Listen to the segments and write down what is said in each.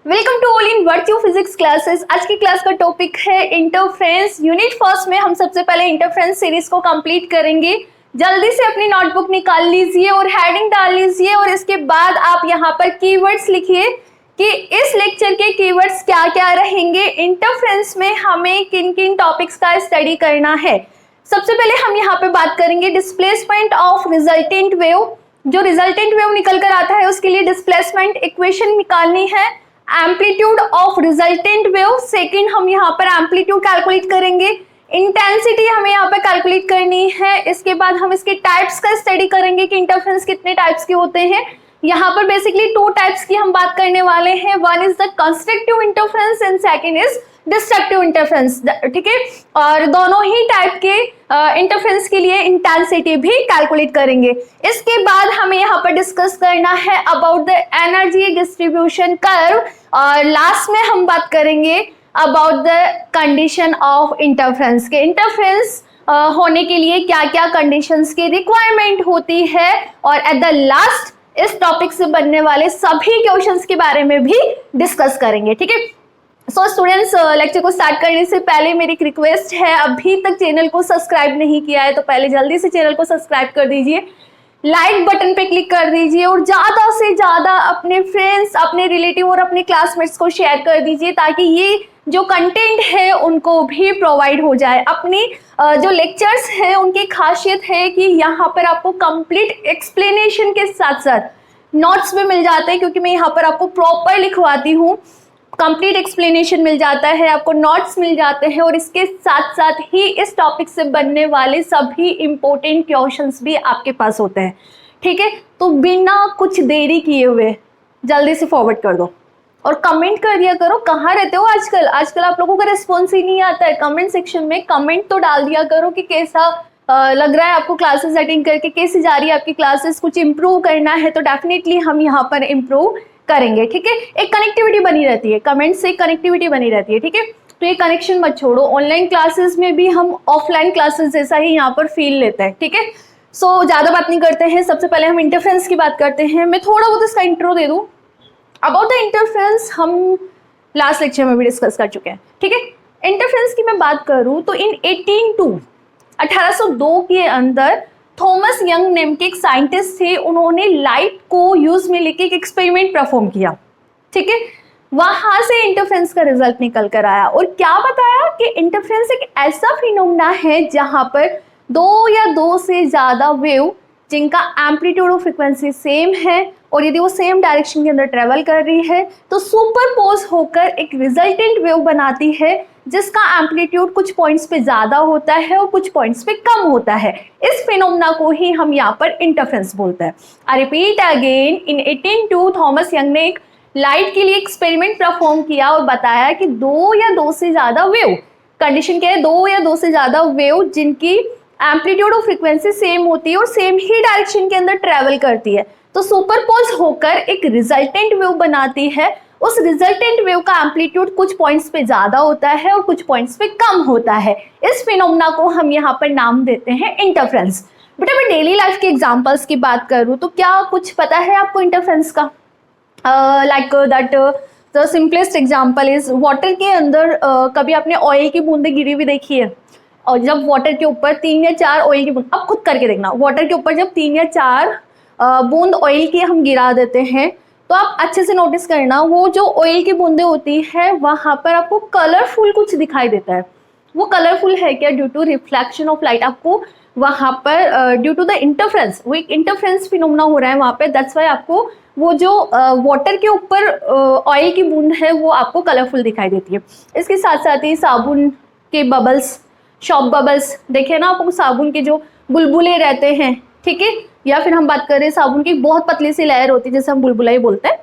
Welcome to all in virtue physics classes. आज की class का टॉपिक है इंटरफ्रेंस। यूनिट फर्स्ट में हम सबसे पहले इंटरफ्रेंस सीरीज को कंप्लीट करेंगे। जल्दी से अपनी नोटबुक निकाल लीजिए और हेडिंग डाल लीजिए और इसके बाद आप यहाँ पर कीवर्ड्स लिखिए कि इस लेक्चर के कीवर्ड्स क्या क्या रहेंगे। इंटरफ्रेंस में हमें किन किन टॉपिक्स का स्टडी करना है। सबसे पहले हम यहाँ पे बात करेंगे डिस्प्लेसमेंट ऑफ रिजल्टेंट वेव। जो रिजल्टेंट वेव निकल कर आता है उसके लिए डिस्प्लेसमेंट इक्वेशन निकालनी है। Amplitude of resultant wave, second हम यहाँ पर एम्पलीट्यूड कैलकुलेट करेंगे। इंटेंसिटी हमें यहाँ पे कैलकुलेट करनी है। इसके बाद हम इसके टाइप्स का स्टडी करेंगे कि इंटरफ्रेंस कितने टाइप्स के होते हैं। यहाँ पर बेसिकली टू टाइप्स की हम बात करने वाले हैं। One is the constructive interference and second is destructive interference. ठीक है, और दोनों ही टाइप के इंटरफ्रेंस के लिए इंटेंसिटी भी कैलकुलेट करेंगे। इसके बाद हमें यहाँ पर डिस्कस करना है about the energy distribution curve और लास्ट में हम बात करेंगे about the condition of interference के इंटरफ्रेंस होने के लिए क्या क्या कंडीशंस की रिक्वायरमेंट होती है और एट द लास्ट इस टॉपिक से बनने वाले सभी क्वेश्चंस के बारे में भी डिस्कस करेंगे। ठीक है, सो स्टूडेंट्स, लेक्चर को स्टार्ट करने से पहले मेरी एक रिक्वेस्ट है, अभी तक चैनल को सब्सक्राइब नहीं किया है तो पहले जल्दी से चैनल को सब्सक्राइब कर दीजिए, लाइक बटन पे क्लिक कर दीजिए और ज्यादा से ज्यादा अपने फ्रेंड्स, अपने रिलेटिव और अपने क्लासमेट्स को शेयर कर दीजिए ताकि ये जो कंटेंट है उनको भी प्रोवाइड हो जाए। अपनी जो लेक्चर्स हैं उनकी खासियत है कि यहाँ पर आपको कंप्लीट एक्सप्लेनेशन के साथ साथ नोट्स भी मिल जाते हैं, क्योंकि मैं यहाँ पर आपको प्रॉपर लिखवाती हूँ। कंप्लीट एक्सप्लेनेशन मिल जाता है, आपको नोट्स मिल जाते हैं और इसके साथ साथ ही इस टॉपिक से बनने वाले सभी इंपॉर्टेंट क्वेश्चंस भी आपके पास होते हैं। ठीक है, तो बिना कुछ देरी किए हुए जल्दी से फॉरवर्ड कर दो और कमेंट कर दिया करो। कहाँ रहते हो आजकल आप लोगों का रिस्पॉन्स ही नहीं आता है। कमेंट सेक्शन में कमेंट तो डाल दिया करो कि कैसा लग रहा है आपको क्लासेस अटेंड करके, कैसी जा रही है आपकी क्लासेस, कुछ इम्प्रूव करना है तो डेफिनेटली हम यहाँ पर इम्प्रूव करेंगे। ठीक है, एक कनेक्टिविटी बनी रहती है, कमेंट से कनेक्टिविटी बनी रहती है। ठीक है, तो ये कनेक्शन मत छोड़ो। ऑनलाइन क्लासेस में भी हम ऑफलाइन क्लासेस जैसा ही यहाँ पर फील लेते हैं। ठीक है, सो ज्यादा बात नहीं करते हैं, सबसे पहले हम इंटरफ्रेंस की बात करते हैं। मैं थोड़ा बहुत इसका इंट्रो दे दूं। अबाउट द इंटरफ्रेंस हम लास्ट लेक्चर में भी डिस्कस कर चुके हैं। ठीक है, इंटरफ्रेंस की मैं बात करूं तो इन 1802 के अंदर थॉमस यंग नेम के एक साइंटिस्ट थे, उन्होंने लाइट को यूज में लेके एक एक्सपेरिमेंट परफॉर्म किया। ठीक है, वहां से इंटरफ्रेंस का रिजल्ट निकल कर आया और क्या बताया कि इंटरफ्रेंस एक ऐसा फिनोमेना है जहां पर दो या दो से ज्यादा वेव जिनका एम्पलीट्यूड और फ्रीक्वेंसी सेम है और यदि वो सेम डायरेक्शन के अंदर ट्रेवल कर रही है तो सुपरपोज होकर एक रिजल्टेंट वेव बनाती है जिसका एम्पलीट्यूड कुछ पॉइंट्स पे ज्यादा होता है और कुछ पॉइंट्स पे कम होता है। इस फिनोमेना को ही हम यहाँ पर इंटरफ्रेंस बोलते हैं। आई रिपीट अगेन, इन 1802 थॉमस यंग ने एक लाइट के लिए एक्सपेरिमेंट परफॉर्म किया और बताया कि दो या दो से ज्यादा वेव, कंडीशन क्या है, दो या दो से ज्यादा वेव जिनकी एम्पलीट्यूड और फ्रीक्वेंसी सेम होती है और सेम ही डायरेक्शन के अंदर ट्रेवल करती है तो सुपरपोज होकर एक रिजल्टेंट वेव बनाती है। उस रिजल्टेंट वेव का एम्पलीट्यूड कुछ पॉइंट्स पे ज्यादा होता है और कुछ पॉइंट्स पे कम होता है। इस फिनोमेना को हम यहाँ पर नाम देते हैं इंटरफ्रेंस। बेटा मैं डेली लाइफ के एग्जांपल्स की बात करूँ तो क्या कुछ पता है आपको इंटरफ्रेंस का? Like that the simplest example is water के अंदर कभी आपने ऑयल की बूंदें गिरी हुई देखी है? और जब वाटर के ऊपर 3 या 4 ऑयल की बूंद, अब खुद करके देखना, वाटर के ऊपर जब 3 या 4 बूंद ऑयल की हम गिरा देते हैं तो आप अच्छे से नोटिस करना, वो जो ऑयल की बूंदें होती है वहां पर आपको कलरफुल कुछ दिखाई देता है। वो कलरफुल है क्या? Due to reflection of light. आपको वहां पर ड्यू टू द इंटरफ्रेंस, वो एक इंटरफ्रेंस फिनोमेना हो रहा है वहां पे, दैट्स वाई आपको वो जो वाटर के ऊपर ऑयल की बूंद है वो आपको कलरफुल दिखाई देती है। इसके साथ साथ ही साबुन के बबल्स, शॉप बबल्स देखे ना आपको, साबुन के जो बुलबुले रहते हैं, ठीक है, या फिर हम बात करें साबुन की बहुत पतली सी लेयर होती है जैसे हम बुलबुला ही बोलते हैं।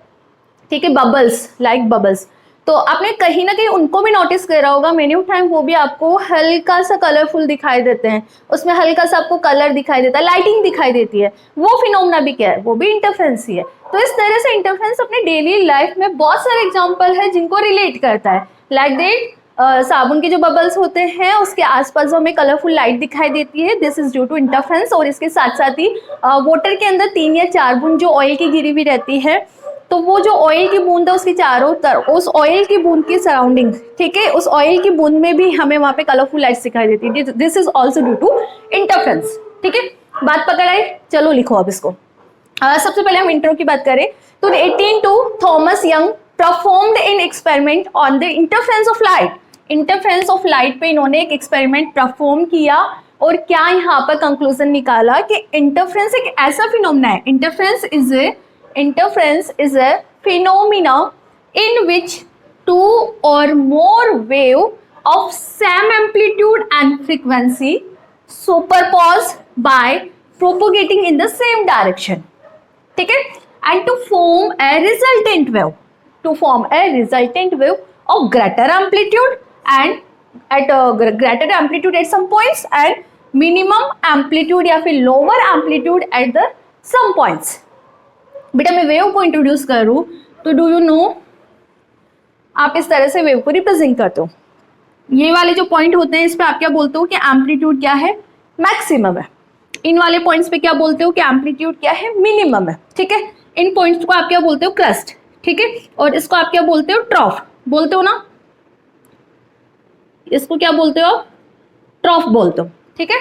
ठीक है, बबल्स, लाइक बबल्स, तो आपने कहीं ना कहीं उनको भी नोटिस करा होगा। मेनी टाइम वो भी आपको हल्का सा कलरफुल दिखाई देते हैं, उसमें हल्का सा आपको कलर दिखाई देता है, लाइटिंग दिखाई देती है। वो फिनोमेना भी क्या है? वो भी इंटरफ्रेंस ही है। तो इस तरह से इंटरफ्रेंस अपने डेली लाइफ में बहुत सारे एग्जाम्पल है जिनको रिलेट करता है। लाइक दैट साबुन के जो बबल्स होते हैं उसके आसपास हमें कलरफुल लाइट दिखाई देती है, this is due to interference. और इसके साथ साथ ही वाटर के अंदर 3 या 4 बूंद जो ऑयल की गिरी हुई रहती है तो वो जो ऑयल की बूंद है उसकी चारों तरफ, उस ऑयल की बूंद की सराउंडिंग, ठीक है, उस ऑयल की बूंद में भी हमें वहां पे कलरफुल लाइट्स दिखाई देती है। This is also due to interference. ठीक है, बात पकड़ आई? चलो लिखो अब इसको। सबसे पहले हम इंट्रो की बात करें तो 1802 Thomas young performed in experiment on the interference of light. Interference of light पे इन्होंने एक एक्सपेरिमेंट परफॉर्म किया और क्या यहाँ पर कंक्लूजन निकाला कि इंटरफेरेंस एक ऐसा फिनोमेना है, interference is a phenomena in which two or more wave of same amplitude and frequency superpose by propagating in the same direction. ठीक है, and to form a resultant wave of greater amplitude and at greater amplitude at some points and minimum amplitude या फिर lower amplitude at the some points. बेटा मैं wave को introduce करूं तो do you know, आप इस तरह से वेव को रिप्रेजेंट करते हो। ये वाले जो पॉइंट होते हैं इस पे आप क्या बोलते हो कि एम्पलीट्यूड क्या है, मैक्सिमम है। इन वाले पॉइंट्स पे क्या बोलते हो कि एम्पलीट्यूड क्या है, मिनिमम है। ठीक है, इन पॉइंट्स को आप क्या बोलते हो, क्रस्ट। ठीक है, और इसको आप क्या बोलते हो, ट्रॉफ बोलते हो ना, इसको क्या बोलते हो, ट्रॉफ बोलते हो। ठीक है,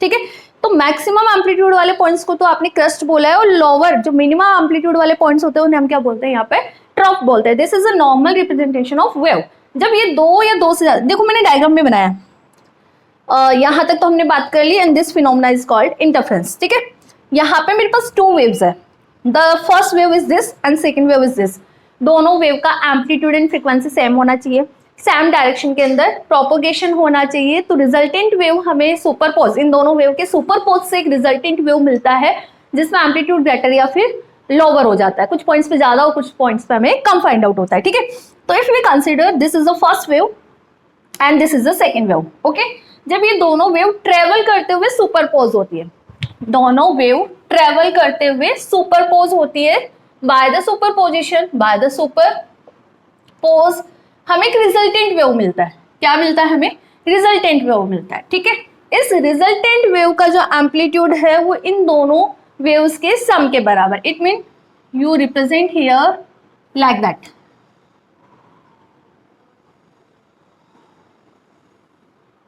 ठीक है, तो मैक्सिमम एम्पलीट्यूड वाले पॉइंट्स को तो आपने क्रस्ट बोला है और लोअर जो मिनिमम एम्पलीट्यूड वाले पॉइंट्स होते हैं उन्हें हम क्या बोलते हैं, यहाँ पे ट्रॉफ बोलते हैं। This is a normal representation of wave. जब ये दो या दो से ज्यादा, देखो मैंने डायग्राम में बनाया, यहाँ तक तो हमने बात कर ली, and this phenomena is called interference. ठीक है, यहाँ पे मेरे पास टू वेव्स है, the first wave is this and second wave is this. दोनों वेव का एम्पलीट्यूड एंड फ्रिक्वेंसी सेम होना चाहिए, सेम डायरेक्शन के अंदर प्रोपोगेशन होना चाहिए, तो रिजल्टेंट वेव हमें सुपरपोज, इन दोनों वेव के सुपरपोज से एक रिजल्टेंट वेव मिलता है जिसमें एम्पलीट्यूड ग्रेटर या फिर लोअर हो जाता है, कुछ पॉइंट्स पे ज्यादा और कुछ पॉइंट्स पे हमें कम फाइंड आउट होता है। ठीक है, तो if we consider this is the first wave and this is the second wave, okay, जब ये दोनों वेव ट्रेवल करते हुए सुपरपोज होती है, दोनों वेव ट्रेवल करते हुए सुपरपोज होती है, by the superposition, by the superpose हमें एक रिजल्टेंट वेव मिलता है। क्या मिलता है हमें, रिजल्टेंट वेव मिलता है। ठीक है, इस रिजल्टेंट वेव का जो एम्पलीट्यूड है वो इन दोनों वेव्स के सम के बराबर, it mean you represent here like that.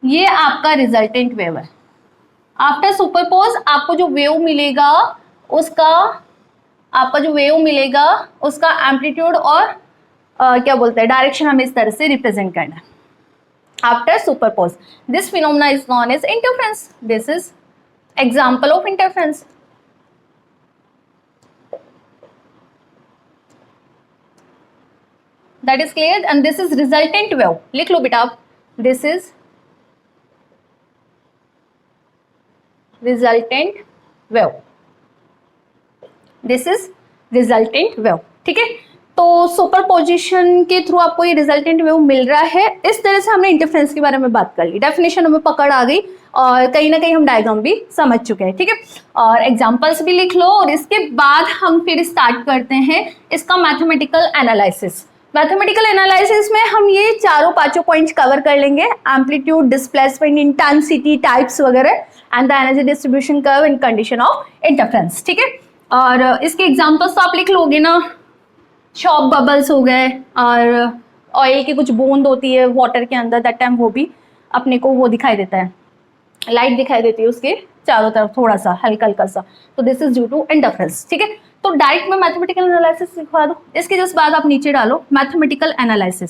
ये आपका रिजल्टेंट वेव है। आफ्टर सुपरपोज आपको जो वेव मिलेगा उसका, आपका जो वेव मिलेगा उसका एम्पलीट्यूड और क्या बोलते हैं डायरेक्शन हमें इस तरह से रिप्रेजेंट करना है। After superpose this phenomena is known as interference. This is example of interference. That is clear, and this is resultant wave. लिख लो बेटा आप, this is resultant wave, this is resultant wave. ठीक है, तो सुपरपोजिशन के थ्रू आपको ये रिजल्टेंट वेव मिल रहा है। इस तरह से हमने इंटरफेरेंस के बारे में बात कर ली, डेफिनेशन हमें पकड़ आ गई और कहीं ना कहीं हम डायग्राम भी समझ चुके हैं। ठीक है, और एग्जांपल्स भी लिख लो, और इसके बाद हम फिर स्टार्ट करते हैं इसका मैथमेटिकल एनालिसिस। मैथमेटिकल एनालिसिस में हम ये चारों पांचों पॉइंट्स कवर कर लेंगे, एम्पलीट्यूड, डिस्प्लेसमेंट, इंटेंसिटी, टाइप्स वगैरह, and the energy distribution curve in condition of interference. ठीक है, और इसके एग्जांपल्स तो आप लिख लोगे ना, शॉक बबल्स हो गए, और ऑयल की कुछ बूंद होती है वाटर के अंदर, दैट टाइम वो भी अपने को वो दिखाई देता है, लाइट दिखाई देती है उसके चारों तरफ थोड़ा सा हल्का हल्का सा, तो this is due to interference. ठीक है, तो डायरेक्ट में मैथमेटिकल एनालिसिस सिखा दो, इसके जस्ट बाद आप नीचे डालो mathematical analysis.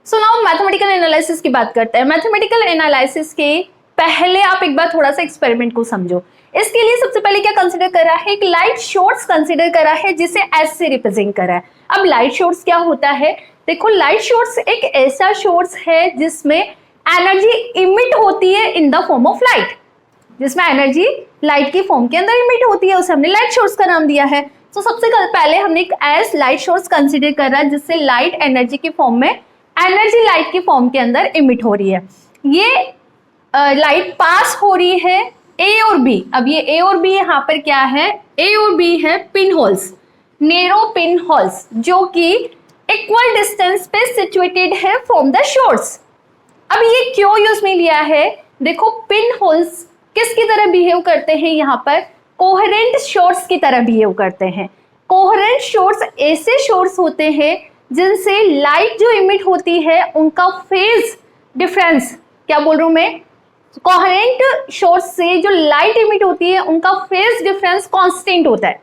So now mathematical analysis की बात करते हैं। मैथमेटिकल एनालिसिस के पहले आप एक बार थोड़ा सा एक्सपेरिमेंट को समझो। इसके लिए सबसे पहले क्या कंसीडर करा है, एक लाइट सोर्स कंसीडर करा है जिसे एस से रिप्रेजेंट करा है। अब लाइट सोर्स क्या होता है, देखो लाइट सोर्स एक ऐसा सोर्स है जिसमें एनर्जी इमिट होती है in the form of light, जिसमें एनर्जी लाइट की फॉर्म के अंदर इमिट होती है, उसे हमने लाइट सोर्स का नाम दिया है। तो सबसे पहले हमने एक एस लाइट सोर्स कंसीडर करा जिससे लाइट एनर्जी की फॉर्म में, एनर्जी लाइट की फॉर्म के अंदर इमिट हो रही है। ये लाइट पास हो रही है ए और बी। अब ये ए और बी यहाँ पर क्या है, ए और बी है pin holes, narrow pin holes, जो कि इक्वल डिस्टेंस पे सिचुएटेड है फ्रॉम द सोर्स। अब ये क्यों यूज में लिया है, देखो पिन होल्स किसकी तरह बिहेव करते हैं, यहाँ पर कोहेरेंट सोर्स की तरह बिहेव करते हैं। कोहेरेंट सोर्स ऐसे सोर्स होते हैं जिनसे लाइट जो इमिट होती है उनका फेज डिफरेंस, क्या बोल रहा हूं मैं, कोहेरेंट सोर्स से जो लाइट इमिट होती है उनका फेज डिफरेंस कांस्टेंट होता है।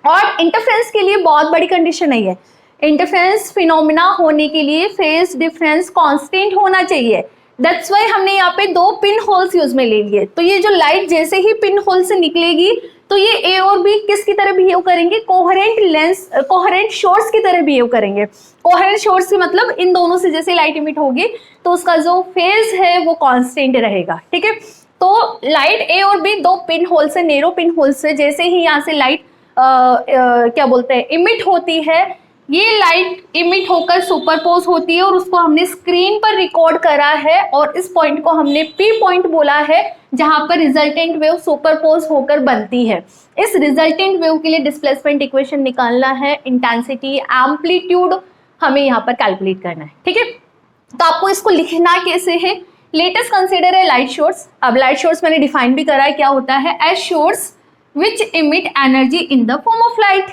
और इंटरफेरेंस के लिए बहुत बड़ी कंडीशन नहीं है, इंटरफेरेंस फिनोमिना होने के लिए फेज डिफरेंस कांस्टेंट होना चाहिए। दैट्स वाई हमने यहाँ पे दो पिन होल्स यूज में ले लिए। तो ये जो लाइट जैसे ही पिन होल से निकलेगी तो ये ए और बी किसकी तरह बिहेव करेंगे, कोहेरेंट लेंस, कोहेरेंट सोर्स की तरह बिहेव करेंगे। कोहेरेंट सोर्स से मतलब इन दोनों से जैसे लाइट इमिट होगी तो उसका जो फेज है वो कांस्टेंट रहेगा। ठीक है, तो लाइट ए और बी दो पिन होल से, नेरो पिन होल से जैसे ही यहाँ से लाइट क्या बोलते हैं इमिट होती है, ये लाइट इमिट होकर सुपरपोज होती है और उसको हमने स्क्रीन पर रिकॉर्ड करा है और इस पॉइंट को हमने पी पॉइंट बोला है जहां पर रिजल्टेंट वेव सुपरपोज होकर बनती है। इस रिजल्टेंट वेव के लिए डिस्प्लेसमेंट इक्वेशन निकालना है, इंटेंसिटी एम्पलीट्यूड हमें यहाँ पर कैलकुलेट करना है। ठीक है, तो आपको इसको लिखना कैसे है, लेटेस्ट कंसिडर है लाइट सोर्स। अब लाइट सोर्स मैंने डिफाइन भी करा है, क्या होता है, as source which emit energy in the form of light.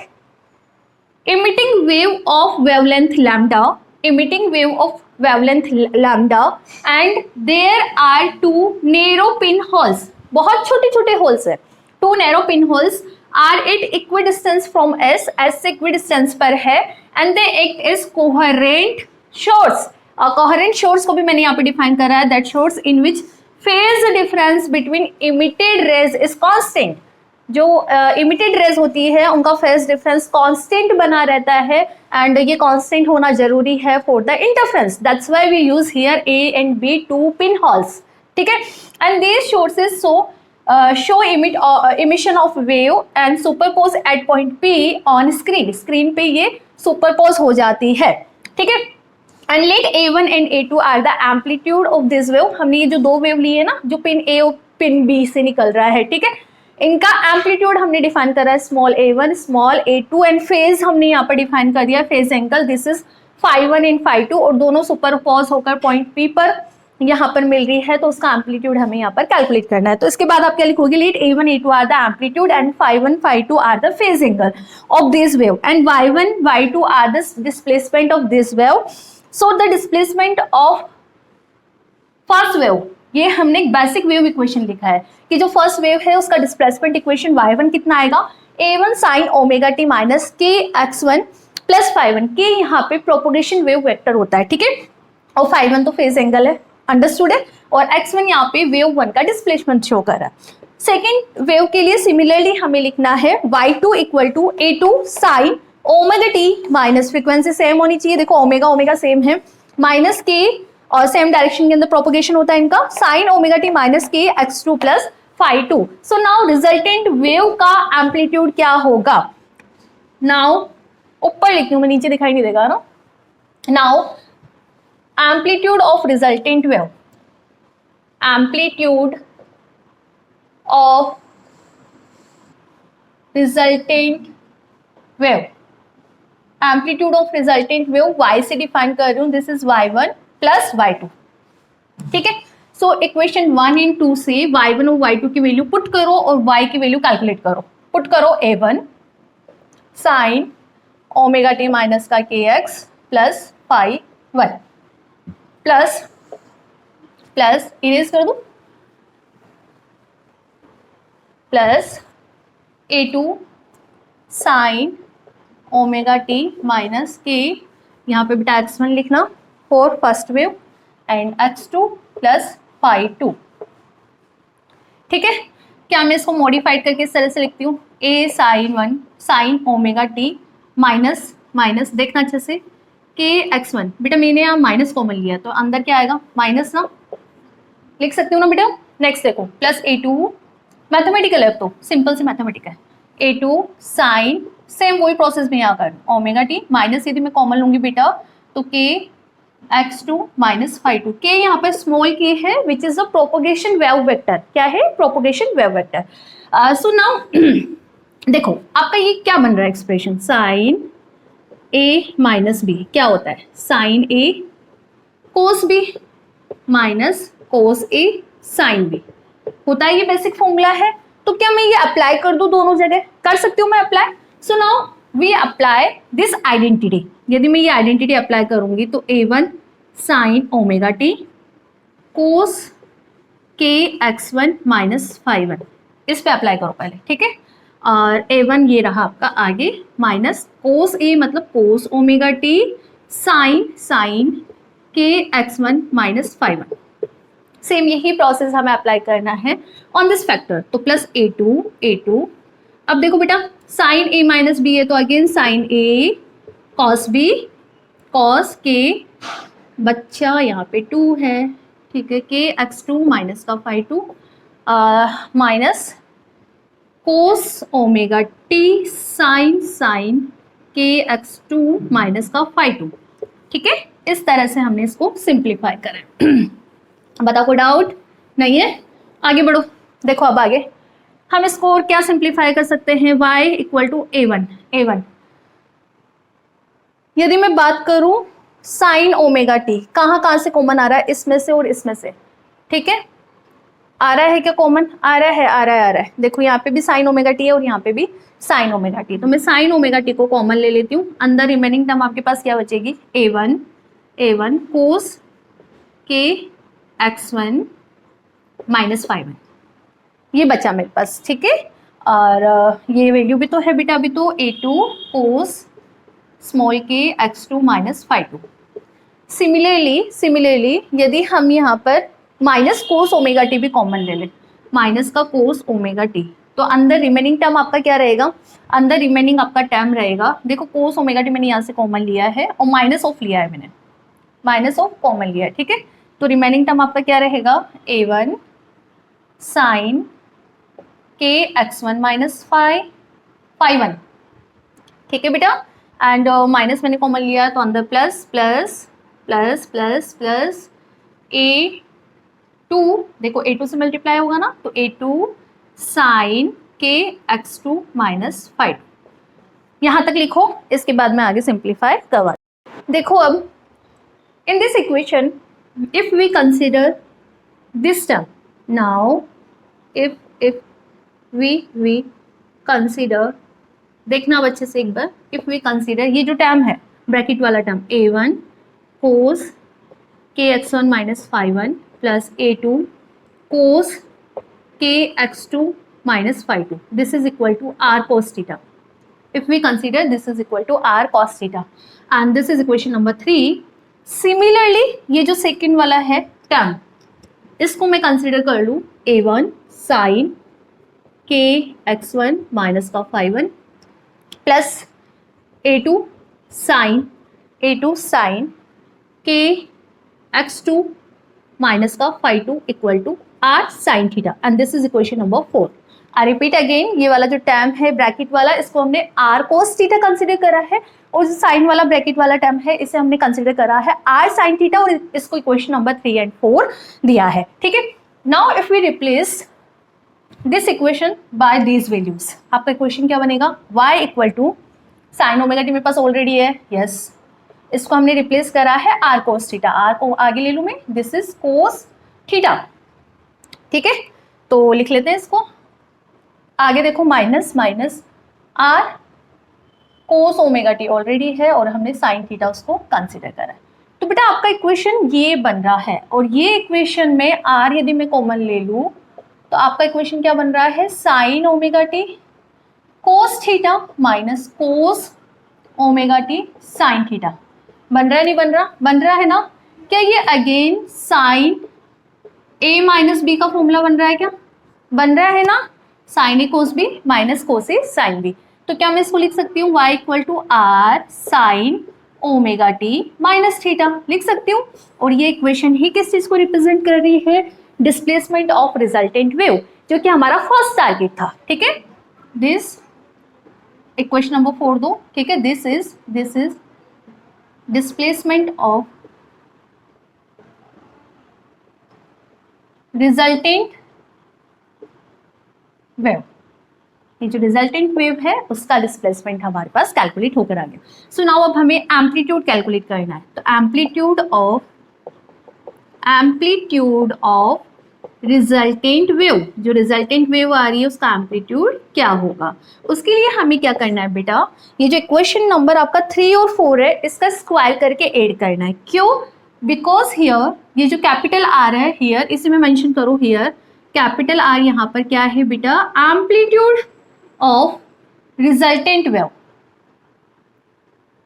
Emitting wave of wavelength lambda, emitting wave of wavelength lambda, and there are two narrow pinholes. बहुत छोटे छोटे होल्स है, two narrow pinholes are at equidistance from S, S से equidistance पर है, and they act as coherent source. Coherent source को भी मैंने यहाँ पे डिफाइन करा है, that source in which phase difference between emitted rays is constant. जो इमिटेड रेज होती है उनका फेज डिफरेंस कांस्टेंट बना रहता है एंड ये कांस्टेंट होना जरूरी है for the interference. That's why we use here A and B two pinholes. ठीक है, and these sources show emission of wave and superpose at point P on screen. Screen पे ये superpose हो जाती है। ठीक है, and let A1 and A2 are the amplitude of this wave. हमने ये जो दो वेव लिए है ना, जो पिन ए और पिन बी से निकल रहा है, ठीक है, इनका एम्पलीट्यूड हमने डिफाइन करा है small a1 small a2 and phase हमने यहाँ पर डिफाइन कर दिया phase angle, this is φ1 and φ2 और दोनों सुपरपोज होकर पॉइंट P पर यहाँ पर मिल रही है तो उसका एम्पलीट्यूड हमें यहाँ पर कैलकुलेट करना है। तो इसके बाद आप क्या लिखोगे, let a1 a2 are the amplitude and φ1 φ2 are the phase angle of this wave and y1 y2 are the displacement of this wave. So the displacement of first wave, ये हमने एक बेसिक वेव इक्वेशन लिखा है कि जो first wave है उसका displacement equation y1 कितना आएगा, a1 sin omega t minus के x1 प्लस φ1। के यहाँ पे प्रोपोगेशन वेव वेक्टर होता है, ठीक है, और φ1 तो फेज एंगल है, अंडरस्टूड है, और x1 यहाँ पे वेव 1 का डिस्प्लेसमेंट शो कर रहा है। सेकेंड वेव के लिए सिमिलरली हमें लिखना है y2 equal to a2 sin omega t minus, frequency same होनी चाहिए, देखो ओमेगा ओमेगा सेम है, माइनस के और सेम डायरेक्शन के अंदर प्रोपोगेशन होता है इनका, sign omega T minus k x2 plus φ2। So now resultant wave का एम्पलीट्यूड क्या होगा, नाउ ऊपर लिखती हूँ मैं, नीचे दिखाई नहीं देगा ना। Now amplitude of resultant wave, amplitude of resultant wave, amplitude of resultant wave y से डिफाइन कर रही हूँ, this is y1 plus y2। ठीक है, सो इक्वेशन 1 एंड 2 से y1 और y2 की वैल्यू पुट करो और y की वैल्यू कैलकुलेट करो। पुट करो a1 sine omega T minus का kx plus φ1 plus plus erase कर दो plus a2 sine omega T minus k, यहाँ पे बेटा x1 लिखना for first wave and x2 plus φ2। ठीक है, क्या मैं इसको मॉडिफाइड करके इस तरह से लिखती हूँ, a sine 1 sine omega T minus minus, देखना अच्छे से, के x1, बेटा मैंने यहाँ माइनस कॉमन लिया तो अंदर क्या आएगा माइनस ना, लिख सकती हूँ ना बेटा। नेक्स्ट देखो प्लस a2, मैथमेटिकल है तो सिंपल से मैथमेटिकल है, a2 साइन, सेम वही प्रोसेस में यहाँ कर ओमेगा टी माइनस, यदि मैं कॉमन लूंगी बेटा तो के x2 माइनस φ2। के यहाँ पर स्मॉल के है which is a propagation wave vector, क्या है propagation wave vector. So now देखो आपका ये क्या बन रहा है expression, sine a minus B क्या होता है, sine a cos b minus cos a sine b होता है, ये बेसिक फॉर्मूला है। तो क्या मैं ये अप्लाई कर दूं दोनों जगह, कर सकती हूँ मैं apply. So now we apply this identity, यदि मैं ये आइडेंटिटी अप्लाई करूंगी तो a1 साइन ओमेगा टी कोस के x1 माइनस फाई वन, इस पे अप्लाई करो पहले, ठीक है। और a1 ये रहा आपका आगे, माइनस कोस a मतलब कोस omega T sine k x1 minus phi one. Same यही प्रोसेस हमें अप्लाई करना है ऑन दिस फैक्टर, तो प्लस a2। अब देखो बेटा साइन a माइनस बी है तो again sine a cos b cos के, बच्चा यहाँ पे 2 है, ठीक है, के x2 माइनस का phi 2 minus cos omega T sine k x2 minus का फाई 2, ठीक है। इस तरह से हमने इसको सिंप्लीफाई करा। बताओ कोई डाउट नहीं है, आगे बढ़ो। देखो अब आगे हम इसको और क्या सिंप्लीफाई कर सकते हैं, y इक्वल टू a1। यदि मैं बात करूं साइन ओमेगा टी, कहाँ से कॉमन आ रहा है, इसमें से और इसमें से, ठीक है। आ रहा है क्या कॉमन, आ रहा है। देखो यहाँ पे भी साइन ओमेगा टी है और यहाँ पे भी साइन ओमेगा टी, तो मैं साइन ओमेगा टी को कॉमन ले लेती हूँ। अंदर रिमेनिंग टर्म आपके पास क्या बचेगी, a1 कोस के x1 माइनस फाई वन, ये बचा मेरे पास, ठीक है। और ये वैल्यू भी तो है बेटा अभी, तो a2 कोस स्मॉल के x2 माइनस फाई 2। सिमिलरली यदि हम यहाँ पर माइनस कोस ओमेगा टी भी कॉमन ले लें, माइनस का कोस ओमेगा टी, तो अंदर रिमेनिंग टर्म आपका क्या रहेगा, अंदर रिमेनिंग आपका टर्म रहेगा, देखो कोस ओमेगा टी मैंने यहाँ से कॉमन लिया है और माइनस ऑफ लिया है, मैंने माइनस ऑफ कॉमन लिया है, ठीक है। तो रिमेनिंग टर्म आपका क्या रहेगा, a1 sign k x1 minus phi one, ठीक है बेटा। एंड माइनस मैंने कॉमन लिया तो अंदर plus plus plus plus plus a2, देखो a2 से मल्टीप्लाई होगा ना, तो a2 sign k x2 minus phi 2, यहाँ तक लिखो, इसके बाद मैं आगे सिंप्लीफाई करवा। देखो अब in this equation if we consider this term, now if we consider, देखना अब अच्छे से एक बार, if we consider ये जो टर्म है ब्रैकेट वाला टर्म a1 कोस के x1 minus phi one plus a2 cos k x2 minus phi 2, this is equal to r cos theta. if we consider this is equal to r cos theta and this is equation number 3। Similarly ये जो second वाला है term, इसको मैं consider कर लूँ a1 sign k x1 minus का phi one plus a2 sign k x2 minus का phi 2 equal to r sine theta and this is equation number 4। I repeat again, ये वाला जो टर्म है ब्रैकेट वाला, इसको हमने r cos थीटा कंसिडर करा है, और जो साइन वाला ब्रैकेट वाला टर्म है इसे हमने कंसिडर करा है r साइन थीटा, और इसको इक्वेशन नंबर 3 एंड 4 दिया है, ठीक है। Now if we replace this equation by these values, आपका इक्वेशन क्या बनेगा, y equal to sine omega T मेरे पास ऑलरेडी है, यस, इसको हमने रिप्लेस करा है r cos थीटा, r को आगे ले लूँ मैं, दिस इज cos थीटा, ठीक है। तो लिख लेते हैं इसको, आगे देखो माइनस r कोस ओमेगा टी ऑलरेडी है और हमने साइन थीटा उसको कंसिडर करा है, तो बेटा आपका इक्वेशन ये बन रहा है। और ये इक्वेशन में r यदि मैं कॉमन ले लूँ तो आपका इक्वेशन क्या बन रहा है, sign omega T cos theta minus cos omega T sine theta. बन रहा है नहीं बन रहा, बन रहा है ना। क्या ये again sine a minus B का फॉर्मूला बन रहा है, क्या बन रहा है ना, sine A cos B minus cos A sine B. तो क्या मैं इसको लिख सकती हूँ y equal to R sine omega T minus theta, लिख सकती हूँ। और ये इक्वेशन ही किस चीज को रिप्रेजेंट कर रही है, डिस्प्लेसमेंट ऑफ रिजल्टेंट वेव, जो कि हमारा फर्स्ट टारगेट था, ठीक है। दिस इक्वेशन नंबर 4 दो, ठीक है, this is displacement of resultant wave, ये जो रिजल्टेंट वेव है उसका डिस्प्लेसमेंट हमारे पास कैलकुलेट होकर आ गया। सो नाउ अब हमें एम्पलीट्यूड कैलकुलेट करना है, तो एम्पलीट्यूड ऑफ रिजल्टेंट वेव, जो रिजल्टेंट वेव आ रही है उसका एम्पलीट्यूड क्या होगा। उसके लिए हमें क्या करना है बेटा, ये जो इक्वेशन नंबर आपका 3 और 4 है इसका स्क्वायर करके ऐड करना है। क्यों? बिकॉज हियर ये जो कैपिटल आर है हियर, इसे मैं मेंशन करूँ हियर, कैपिटल आर यहाँ पर क्या है बेटा, amplitude of resultant wave,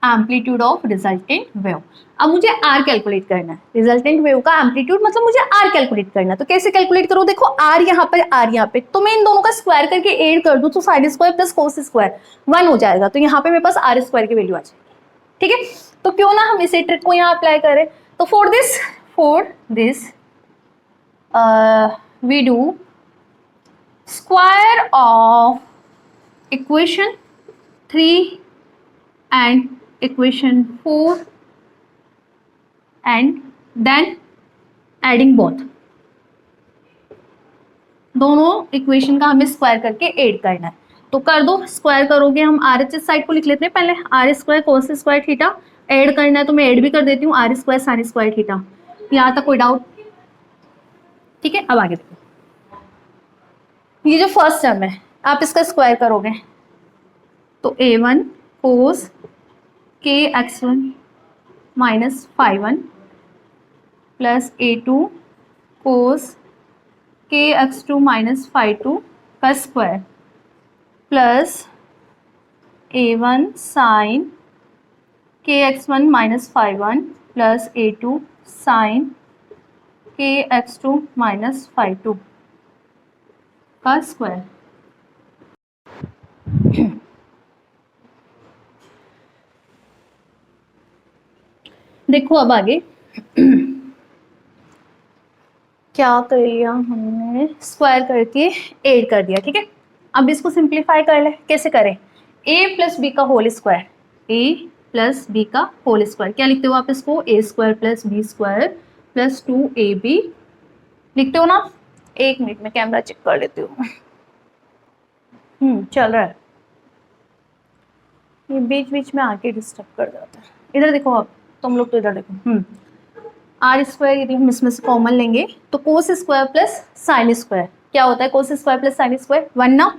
amplitude of resultant wave. अब मुझे आर कैलकुलेट करना है, रिजल्टेंट वेव का एम्पलीट्यूड मतलब मुझे आर कैलकुलेट करना है। तो कैसे कैलकुलेट करूं, देखो आर यहाँ पर, आर यहाँ पे, तो मैं इन दोनों का स्क्वायर करके ऐड कर दूं तो sign square plus cos square 1 हो जाएगा। तो यहाँ पे मेरे पास आर स्क्वायर की वैल्यू आ जाएगी। ठीक है, तो क्यों ना हम इसी ट्रिक को यहाँ अप्लाई करें। तो for this we do square of equation 3 and equation 4 and then adding both, दोनों इक्वेशन का हमें स्क्वायर करके ऐड करना है। तो कर दो, स्क्वायर करोगे हम आर एच साइड को लिख लेते हैं पहले, R square cos square theta, add करना है तो मैं ऐड भी कर देती हूँ R square sine square theta. यहाँ तक कोई डाउट? ठीक है, अब आगे देखो, ये जो फर्स्ट टर्म है आप इसका स्क्वायर करोगे तो a1 कोस के x1 minus 5 plus a2 cos k x2 minus 5 का square plus a1 sign k x1 minus 5 plus a2 sign k x2 minus 5 का स्क्वायर। देखो अब आगे क्या कर लिया हमने, स्क्वायर करके ऐड कर दिया। ठीक है, अब इसको सिंप्लीफाई कर ले, कैसे करें, a प्लस बी का whole square, a plus B का होल स्क्वायर, क्या लिखते हो आप इसको, a square plus B square plus 2ab लिखते हो ना। एक मिनट में कैमरा चेक कर लेती हूँ। चल रहा है, ये बीच बीच में आके डिस्टर्ब कर जाता है। इधर देखो आप, तुम लोग तो इधर देखो। आर स्क्वायर यदि हम इसमें से कॉमन लेंगे तो cos square plus sine square क्या होता है, cos square plus sine square 1 ना,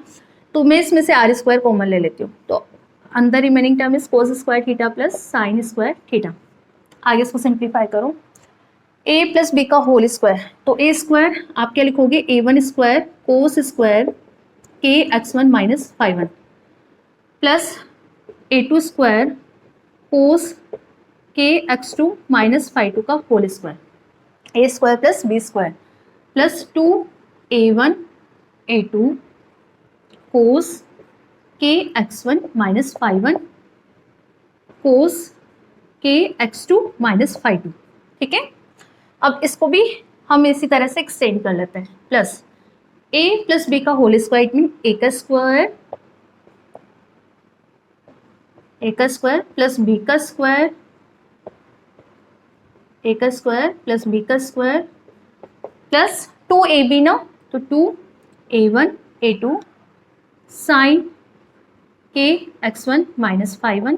तो मैं इसमें से आर स्क्वायर कॉमन ले लेती हूँ। तो अंदर remaining term is cos square theta plus sign square theta. आगे इसको सिंप्लीफाई करो, a प्लस बी का होल स्क्वायर, तो a स्क्वायर आप क्या लिखोगे, a1 स्क्वायर कोस स्क्वायर के x1 minus 5 plus a2 square कोस के x2 माइनस 5 का whole square, a square plus B square plus 2a1 a2 cos के x1 minus 5 कोस k x2 minus 5। ठीक है, अब इसको भी हम इसी तरह से एक्सटेंड कर लेते हैं, प्लस a प्लस बी का whole square it mean a का स्क्वायर प्लस b का स्क्वायर, a का स्क्वायर प्लस b का स्क्वायर प्लस 2ab ना, तो 2a1 a2 sign k x1 minus 5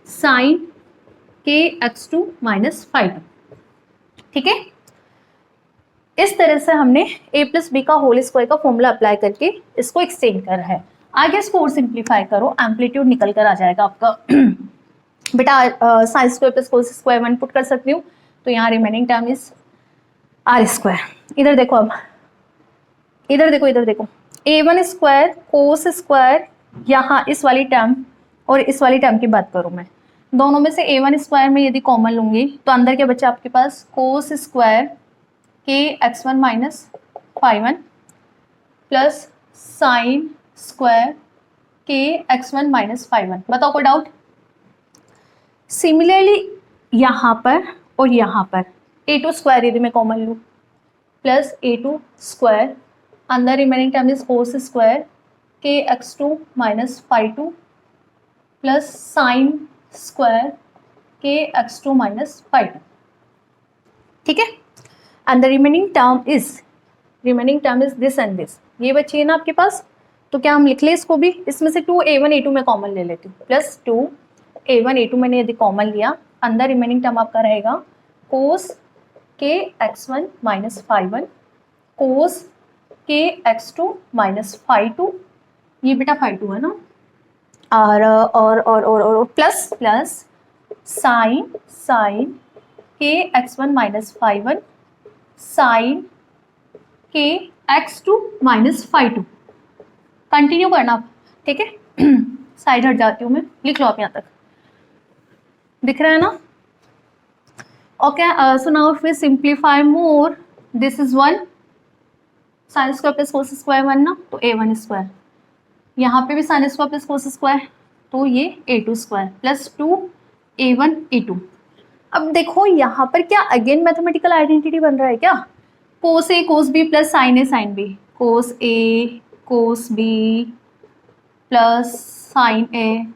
sign k x2 minus 5। ठीक है, इस तरह से हमने a प्लस बी का होल स्क्वायर का फॉर्मूला अप्लाई करके इसको एक्सटेंड कर है। आगे इसको और सिंप्लीफाई करो, एम्पलीट्यूड निकल कर आ जाएगा आपका। बेटा sine square plus cos square 1 put कर सकती हूँ, तो यहाँ remaining term is R square. इधर देखो, अब इधर देखो a1 स्क्वायर कोस स्क्वायर, यहाँ इस वाली टर्म और इस वाली टर्म की बात करूँ मैं, दोनों में से a1 स्क्वायर में यदि कॉमन लूंगी तो अंदर क्या बचा आपके पास, कोस स्क्वायर के x1 minus 5 plus sine square के x1 माइनस 5। बताओ कोई डाउट? सिमिलरली यहाँ पर और यहाँ पर a2 स्क्वायर यदि मैं कॉमन लूँ प्लस a2 स्क्वायर, अंदर remaining term is cos square के x2 minus 5 plus sine square के x2 माइनस 5। ठीक है, and the remaining term is this and this, ये बची है ना आपके पास, तो क्या हम लिख ले इसको भी, इसमें से 2a1 a2 में कॉमन ले लेती हूँ, प्लस 2a1 a2 मैंने यदि कॉमन लिया, अंदर रिमेनिंग टर्म आपका रहेगा कोस के x1 minus 5 cos k x2 minus phi to, ये बेटा फाई टू है ना, और plus plus sign sign k x1 minus phi one sine k x2 minus phi to. Continue करना आप, ठीक है। साइड हट जाती हूँ मैं, लिख लो आप यहाँ तक, दिख रहा है ना? Okay, so now if we simplify more, this is 1 sine square plus cos square 1 ना, तो a1 स्क्वायर, यहाँ पे भी sine square plus cos square, तो ये a2 square plus 2 a1 a2। अब देखो यहाँ पर क्या अगेन मैथमेटिकल आइडेंटिटी बन रहा है क्या? कोस ए कोस बी प्लस साइन ए साइन बी, कोस ए कोस बी प्लस साइन ए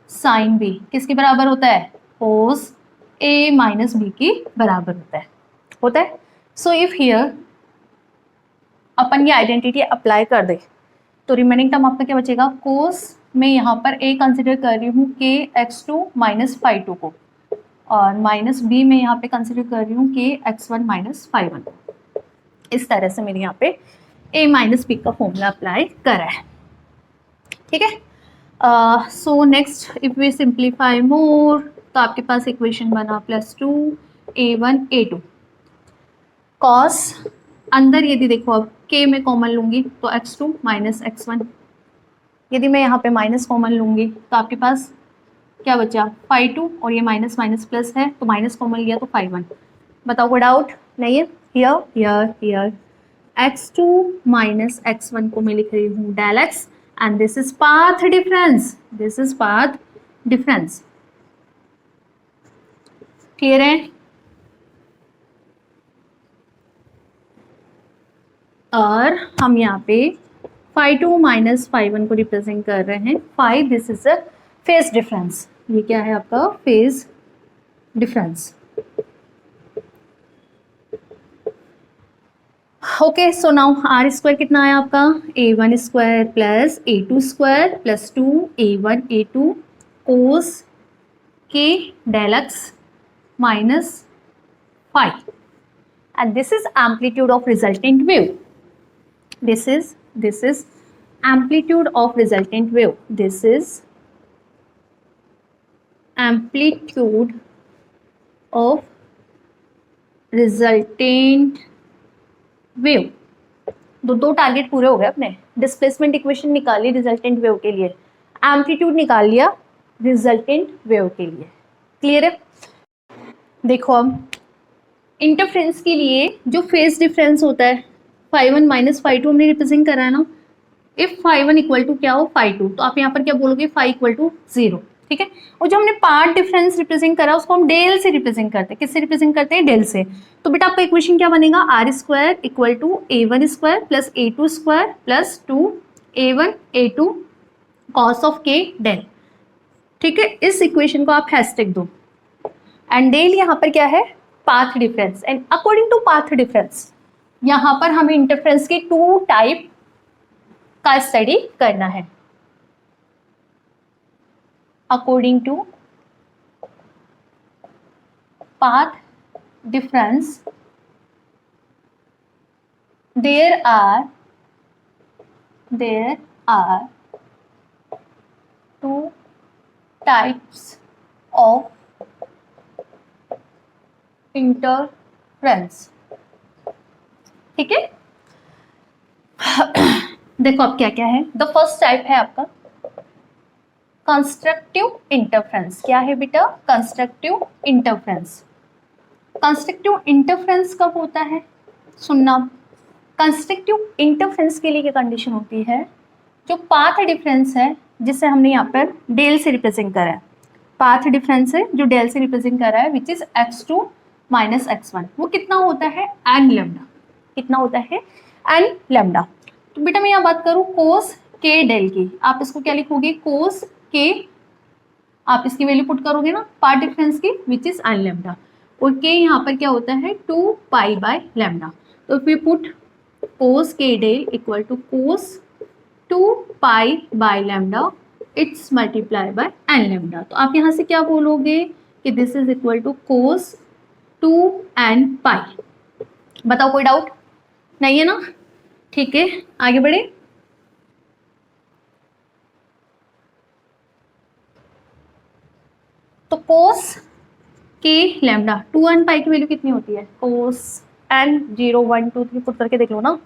साइन बी किसके बराबर होता है? कोस ए माइनस बी के बराबर होता है। सो इफ हियर अपन ये आइडेंटिटी अप्लाई कर दे तो रिमेनिंग टर्म आपका क्या बचेगा? कोस में यहाँ पर ए कंसिडर कर रही हूँ के x2 माइनस फाई टू को, और माइनस बी में यहाँ पे कंसिडर कर रही हूँ के x1 माइनस फाई वन। इस तरह से मेरे यहाँ पे a माइनस बी का फॉर्मूला अप्लाई करा है, ठीक है। So next if we simplify more, तो आपके पास इक्वेशन बना प्लस 2 a1 a2 कॉस, अंदर यदि देखो अब k में कॉमन लूंगी तो x2 माइनस x1, यदि मैं यहाँ पे माइनस कॉमन लूंगी तो आपके पास क्या बचा? फाई टू, और ये माइनस माइनस प्लस है तो माइनस कॉमन लिया तो फाई वन। बताओ कोई डाउट नहीं है? हियर x2 माइनस x1 को मैं लिख रही हूँ del x, and this is path difference, clear है? और हम यहाँ पे phi two minus phi one को रिप्रेजेंट कर रहे हैं phi, this is a phase difference. ये क्या है आपका? Phase difference. Okay, so now R square कितना है आपका? a1 square plus a2 square plus 2 a1 a2 cos के del X minus phi, and this is amplitude of resultant wave. This is amplitude of resultant wave. This is amplitude of resultant wave. दो target पूरे हो गए अपने। Displacement equation निकाली resultant wave के लिए, amplitude निकाल लिया रिजल्टेंट वेव के लिए, क्लियर है? देखो अब इंटरफ्रेंस के लिए जो फेज डिफरेंस होता है phi one minus phi two हमने रिप्रेजेंट करा है ना। If phi one equal to क्या हो? फाई टू, तो आप यहाँ पर क्या बोलोगे? फाई इक्वल टू 0, ठीक है। और जो हमने पार्ट डिफरेंस रिप्रेजेंट करा उसको हम डेल से रिप्रेजेंट करते हैं। किससे रिप्रेजेंट करते हैं? डेल से। तो बेटा आपका इक्वेशन क्या बनेगा? R square equal to a1 square plus a2 square plus 2 a1 a2 cos of K del, ठीक है। इस इक्वेशन को आप हैशटैग दो, एंड डेल यहाँ पर क्या है? Path difference. And according to path difference यहाँ पर हमें इंटरफ्रेंस के 2 टाइप का स्टडी करना है। According to path difference there are 2 types of interference, ठीक है। देखो अब क्या क्या है। द फर्स्ट टाइप है आपका कंस्ट्रक्टिव इंटरफ्रेंस। क्या है बेटा? Constructive interference. कंस्ट्रक्टिव इंटरफ्रेंस कब होता है? सुनना, कंस्ट्रक्टिव इंटरफ्रेंस के लिए क्या कंडीशन होती है? जो पाथ डिफरेंस है जिसे हमने यहाँ पर डेल से रिप्रेजेंट करा है, पाथ डिफरेंस है जो डेल से रिप्रेजेंट करा है which is x2 minus x1, वो कितना होता है? N lambda. कितना होता है? N lambda. तो बेटा मैं यहाँ बात करूँ कोस के डेल की, आप इसको क्या लिखोगे? कोस के, आप इसकी वैल्यू पुट करोगे ना पार्ट डिफरेंस की, विच इज एन लेमडा, और के यहाँ पर क्या होता है? 2 पाई बाय लेमडा। तो फिर पुट कोस के del equal to cos 2 pi by lambda, it's multiply by n lambda. तो आप यहाँ से क्या बोलोगे कि this is equal to cos 2 n pi. बताओ कोई डाउट? नहीं है ना, ठीक है आगे बढ़े। तो कोस के लैम्डा 2 1 पाई की वैल्यू कितनी होती है, कोस एन 0 1 2 3 पुट करके देख लो ना,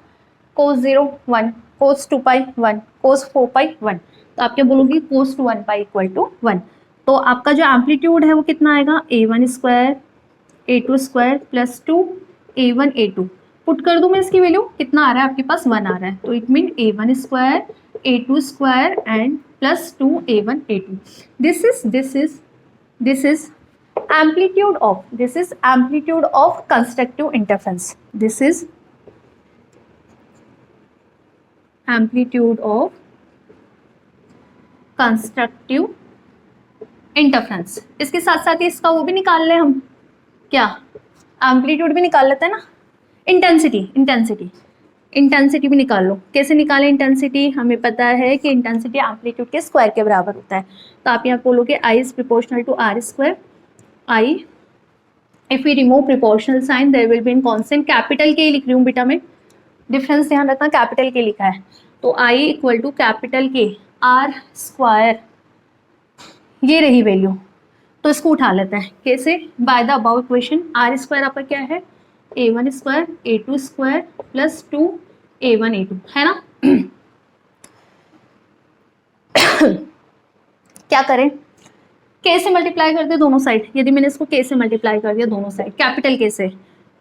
कोस 0 1, कोस 2 पाई 1, कोस 4 पाई 1, तो आप क्या बोलोगे, कोस 2 1 पाई इक्वल टू 1। तो आपका जो एम्पलीट्यूड है वो कितना आएगा, A1 square A2 square plus 2 A1 A2, put कर दूं मैं इसकी वैल्यू, कितना आ रहा है आपके पास 1 आ रहा है, तो it mean A1 square A2 square and plus 2 A1 A2। This is amplitude of constructive interference. This is amplitude of constructive interference। इसके साथ साथ ही इसका वो भी निकाल लें हम, क्या एम्पलीट्यूड भी निकाल लेते हैं ना, इंटेंसिटी भी निकाल लो। कैसे निकालें इंटेंसिटी, हमें पता है कि इंटेंसिटी एम्पलीट्यूड के स्क्वायर के बराबर होता है, तो आप यहाँ बोलोगे I is proportional to R square. I if we remove proportional sign there will be in constant, capital के लिख रही हूँ बेटा मैं, डिफरेंस ध्यान रखना, कैपिटल के लिखा है, तो I इक्वल टू कैपिटल के R स्क्वायर, ये रही वैल्यू, तो इसको उठा लेते हैं कैसे, by the above equation. R square आपका क्या है, A1 square A2 square plus 2 A1 A2 है ना। क्या करें, के से मल्टीप्लाई कर दे दोनों साइड, यदि मैंने इसको के से मल्टीप्लाई कर दिया दोनों साइड कैपिटल के से,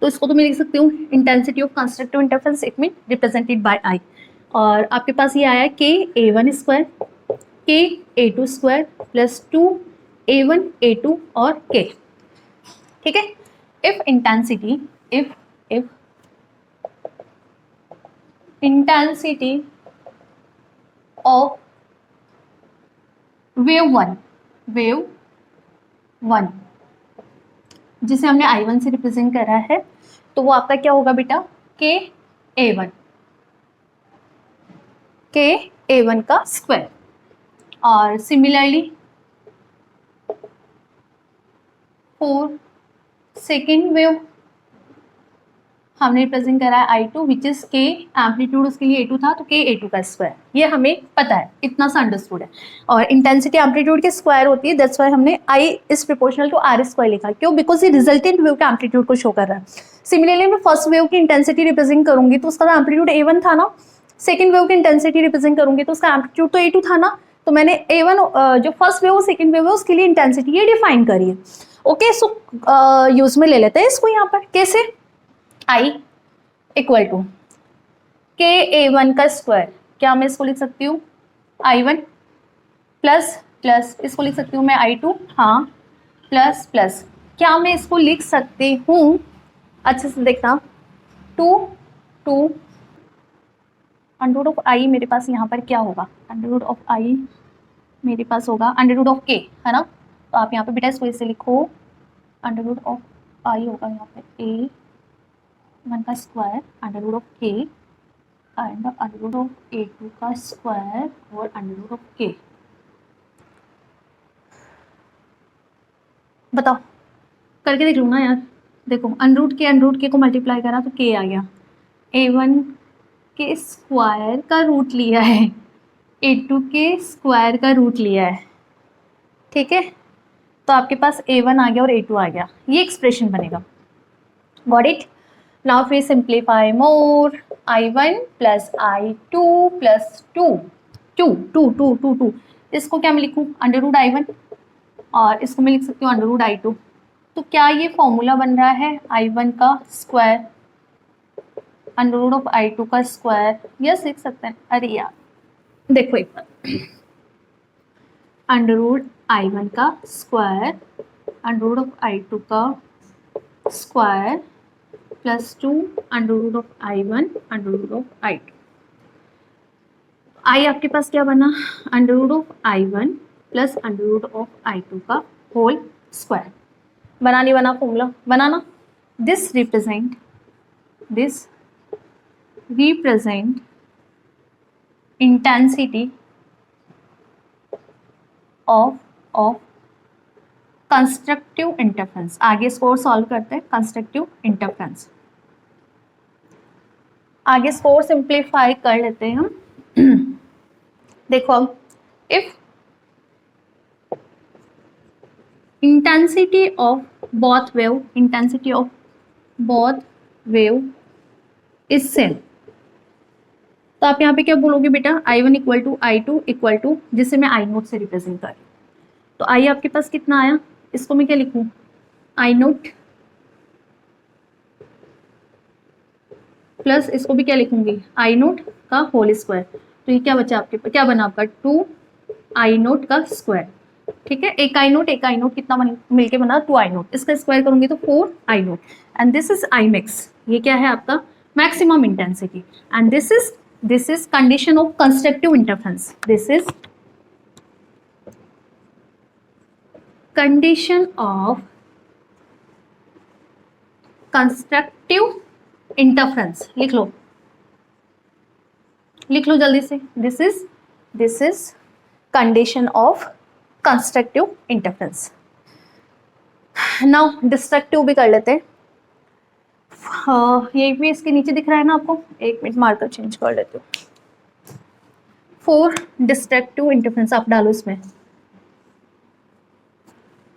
तो इसको तो मैं लिख सकती हूँ intensity of constructive interference, it mean represented by I, और आपके पास ये आया के A1 स्क्वायर के A2 square plus 2 A1 A2 और के, ठीक है। If intensity of wave one जिसे हमने I1 से रिप्रेजेंट करा है, तो वो आपका क्या होगा बेटा, के A1 का स्क्वायर। और सिमिलरली फॉर सेकेंड वेव हमने रिप्रेजेंट करा है I2 विच इज के, एम्पलीट्यूड उसके लिए A2 था, तो के A2 का स्क्वायर, ये हमें पता है, इतना सा अंडरस्टूड है। और इंटेंसिटी एम्पलीट्यूड के स्क्वायर होती है, दैट्स वाई हमने I is proportional to R square लिखा, क्यों, बिकॉज ये रिजल्टेंट वेव के एम्पलीट्यूड को शो कर रहा है। सिमिलरली मैं फर्स्ट वेव की इंटेंसिटी रिप्रेजेंट करूंगी तो उसका एम्पलीट्यूड A1 था ना, सेकेंड वेव की इंटेंसिटी रिप्रेजेंट करूंगी तो उसका एम्पलीट्यूड तो A2 था ना, तो मैंने A1 जो फर्स्ट वेव और सेकेंड वेव है उसके लिए इंटेंसिटी ये डिफाइन करी है। ओके, सो यूज में ले लेते हैं इसको यहाँ पर, कैसे, I इक्वल टू के A1 का स्क्वायर, क्या मैं इसको लिख सकती हूँ I1 प्लस प्लस, इसको लिख सकती हूँ मैं I2, हाँ, प्लस प्लस, क्या मैं इसको लिख सकती हूँ, अच्छे से देखना, 2 अंडर रूट ऑफ I मेरे पास यहाँ पर क्या होगा, अंडर रूट ऑफ I मेरे पास होगा अंडर रूट ऑफ K, है ना, तो आप यहाँ पे बेटा इसको इसे लिखो, अंडर रूट ऑफ I होगा यहाँ पे A1 का square under root of K and under root of A2 का स्क्वायर और अंडर रूट ऑफ K। बताओ, करके देख लो ना यार, देखो अंडर रूट के को मल्टीप्लाई करा तो K आ गया, A1 के स्क्वायर का रूट लिया है, A2 के स्क्वायर का रूट लिया है, ठीक है, तो आपके पास A1 आ गया और A2 आ गया, ये एक्सप्रेशन बनेगा। Got it. नाउ फिर सिंप्लीफाई मोर, I1 प्लस I2 प्लस 2 इसको क्या मैं लिखूँ, अंडर रूट I1 और इसको मैं लिख सकती हूँ अंडर रूट I2, तो क्या ये फॉर्मूला बन रहा है I1 का square under root of I2 का स्क्वायर, यस लिख सकते हैं। अरे यार देखो एक बार, अंडर रूट I1 का square under root of I2 का square plus 2 under root of I1 under root of I2, I आपके पास क्या बना, under root of I1 plus under root of I2 का होल स्क्वायर, बना नहीं बना फॉर्मूला, बनाना। This represent intensity of constructive interference. आगे इसको और सॉल्व करते हैं, कंस्ट्रक्टिव इंटरफेरेंस आगे इसको सिंप्लीफाई कर लेते हैं हम। देखो अब if intensity of both wave is same, तो आप यहाँ पे क्या बोलोगे बेटा, I1 equal to I2 equal to, जिसे मैं I नोट से रिप्रेजेंट कर, तो I आपके पास कितना आया, इसको मैं क्या लिखूं, I नोट प्लस इसको भी क्या लिखूंगी, I नोट का होल स्क्वायर, तो ये क्या बचा आपके पास, क्या बना आपका 2 I नोट का स्क्वायर। ठीक है, एक I नोट कितना मिलके बना 2 I नोट, इसका स्क्वायर करूंगी तो 4 I note, and this is I max, ये क्या है आपका maximum intensity, and this is condition of constructive interference, this is condition of constructive interference, लिख लो जल्दी से, this is condition of constructive interference. Now destructive भी कर लेते हैं, ये भी इसके नीचे दिख रहा है ना आपको, एक मिनट मार्कर चेंज कर लेते हो। 4 डिस्ट्रक्टिव इंटरफेरेंस आप डालो इसमें,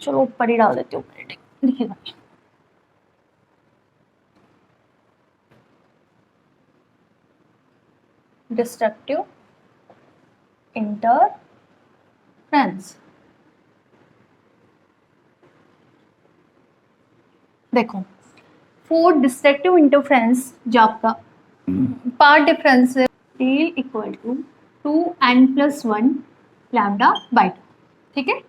चलो ऊपर ही डाल देते हो, दिखेगा डिस्ट्रक्टिव इंटरफेरेंस। देखो 4 डिस्ट्रक्टिव इंटरफेरेंस जो आपका पार्ट डिफरेंस है del equal to 2n+1 lambda by 2, ठीक है,